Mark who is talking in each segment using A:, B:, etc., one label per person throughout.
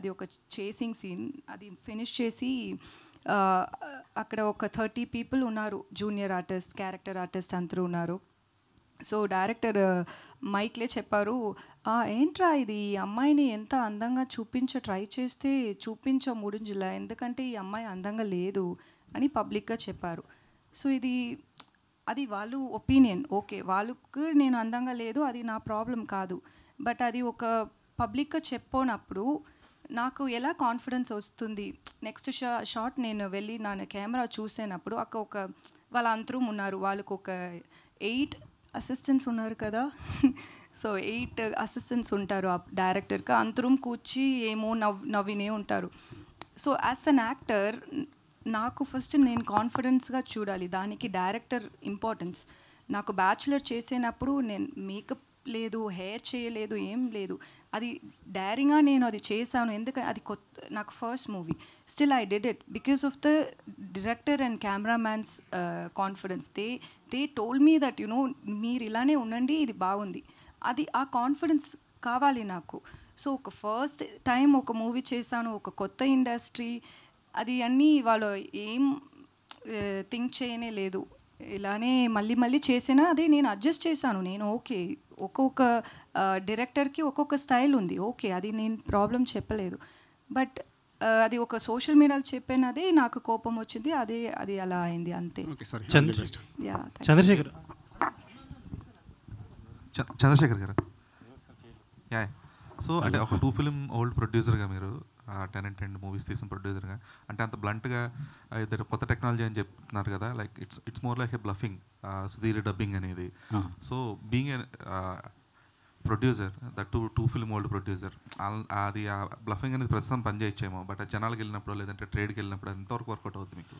A: అది ఒక chasing scene. అది ఫినిష్ చేసి అక్కడ ఒక 30 పీపుల్ ఉన్నారు, జూనియర్ ఆర్టిస్ట్, క్యారెక్టర్ ఆర్టిస్ట్ అందరూ ఉన్నారు. సో డైరెక్టర్ మైక్లే చెప్పారు, ఏంట్రా ఇది, ఈ అమ్మాయిని ఎంత అందంగా ట్రై చేస్తే ముడింజిలా, ఎందుకంటే ఈ అమ్మాయి అందంగా లేదు అని పబ్లిక్గా చెప్పారు. సో అది వాళ్ళు ఒపీనియన్, ఓకే, వాళ్ళకు నేను అందంగా లేదు, అది నా ప్రాబ్లం కాదు. బట్ అది ఒక పబ్లిక్గా చెప్పినప్పుడు నాకు ఎలా కాన్ఫిడెన్స్ వస్తుంది? నెక్స్ట్ షాట్ నేను వెళ్ళి నా కెమెరా చూసేటప్పుడు ఒక వాళ్ళ అందరూ ఉన్నారు, వాళ్ళకు ఒక 8 అసిస్టెంట్స్ ఉన్నారు కదా. సో 8 అసిస్టెంట్స్ ఉంటారు ఆ డైరెక్టర్కి, అందరూ కూర్చి ఏమో నవ్వినే ఉంటారు. సో యాజ్ అన్ యాక్టర్ నాకు ఫస్ట్ నేను కాన్ఫిడెన్స్గా చూడాలి, దానికి డైరెక్టర్ ఇంపార్టెన్స్. నాకు బ్యాచులర్ చేసేటప్పుడు నేను మేకప్ లేదు, హెయిర్ చేయలేదు, ఏం లేదు, అది డైరింగ్గా నేను అది చేశాను, ఎందుకంటే అది నాకు first movie. Still I did it because of the director and cameramans confidence. They told me that మీరు ఇలానే ఉండండి, ఇది బాగుంది. అది ఆ కాన్ఫిడెన్స్ కావాలి నాకు. సో ఒక ఫస్ట్ టైం ఒక మూవీ చేశాను, ఒక కొత్త ఇండస్ట్రీ, అది అన్నీ వాళ్ళు ఏం థింక్ చేయనే లేదు, ఇలానే మళ్ళీ చేసినా అదే నేను అడ్జస్ట్ చేశాను. నేను ఓకే, ఒక్కొక్క డైరెక్టర్కి ఒక్కొక్క స్టైల్ ఉంది, ఓకే, అది నేను ప్రాబ్లం చెప్పలేదు. బట్ అది ఒక సోషల్ మీడియాలో చెప్పినది నాకు కోపం వచ్చింది, అది అలా అయింది అంతే.
B: చంద్రశేఖర్ గారు, సో అంటే ఒక 2 ఫిల్మ్ ఓల్డ్ ప్రొడ్యూసర్గా మీరు 10 and 10 మూవీస్ తీసిన ప్రొడ్యూసర్గా, అంటే అంత బ్లంట్గా ఇద్దరు కొత్త టెక్నాలజీ అని చెప్తున్నారు కదా, like it's more like a bluffing, Sudheer dubbing అనేది. So being a producer, that 2 film old producer, అది ఆ బ్లఫింగ్ అనేది ప్రస్తుతం పనిచేయచ్చేమో, బట్ జనాలకు వెళ్ళినప్పుడు లేదంటే ట్రేడ్కి వెళ్ళినప్పుడు ఎంతవరకు వర్కౌట్ అవుతుంది మీకు?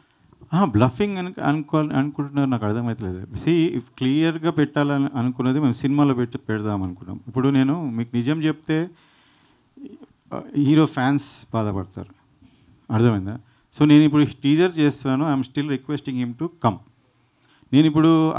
C: బ్లఫింగ్ అనుకుంటున్నారు, నాకు అర్థమవుతలేదు. క్లియర్గా పెట్టాలని అనుకున్నది మేము సినిమాలో పెడదాం అనుకున్నాం. ఇప్పుడు నేను మీకు నిజం చెప్తే హీరో ఫ్యాన్స్ బాధపడతారు, అర్థమైందా? సో నేను ఇప్పుడు టీజర్ చేస్తున్నాను, I'm still requesting him to come. నేను ఇప్పుడు